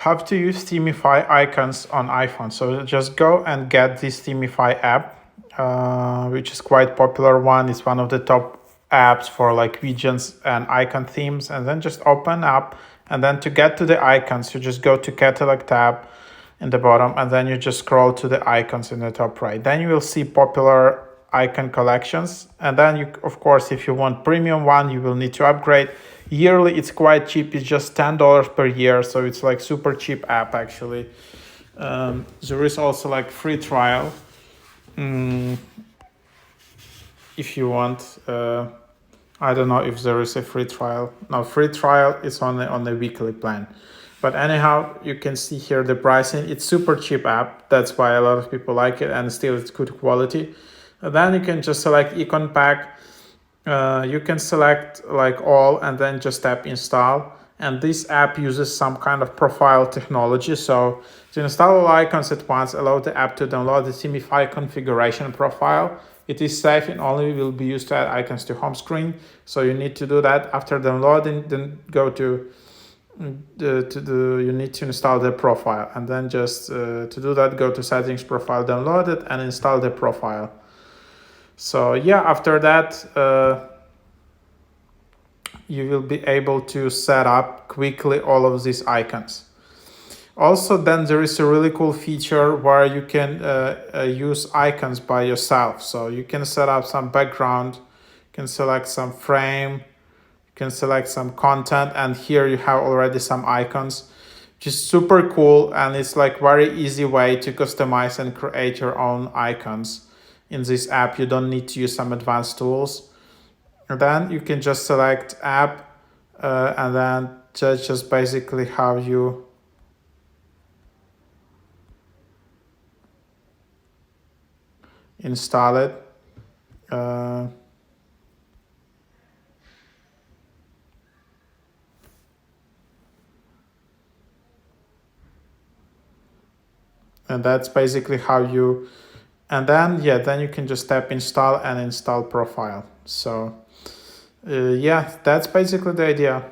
how to use Themify icons on iPhone. So just go and get this Themify app, which is quite popular one. It's one of the top apps for like widgets and icon themes. And then just open up, and then to get to the icons, you just go to Catalog tab in the bottom, and then you just scroll to the icons in the top right. Then you will see popular icon collections, and then you, of course, if you want premium one, you will need to upgrade. Yearly it's quite cheap, it's just $10 per year, so it's like super cheap app actually. There is also like free trial if you want. I don't know if there is a free trial. No, free trial is only on the weekly plan. But anyhow, you can see here the pricing. It's super cheap app. That's why a lot of people like it, and still it's good quality. And then you can just select icon pack. You can select like all, and then just tap install. And this app uses some kind of profile technology. So to install all icons at once, allow the app to download the Themify configuration profile. It is safe and only will be used to add icons to home screen. So you need to do that after downloading. Then go to you need to install the profile, and then just to do that, go to settings, profile, download it, and install the profile. So yeah, after that you will be able to set up quickly all of these icons. Also, then there is a really cool feature where you can use icons by yourself. So you can set up some background, you can select some frame, you can select some content, and here you have already some icons, which is super cool. And it's like very easy way to customize and create your own icons in this app. You don't need to use some advanced tools. And then you can just select app, and then that's just basically how you install it. And that's basically how you, and then yeah, then you can just tap install and install profile. So yeah, that's basically the idea.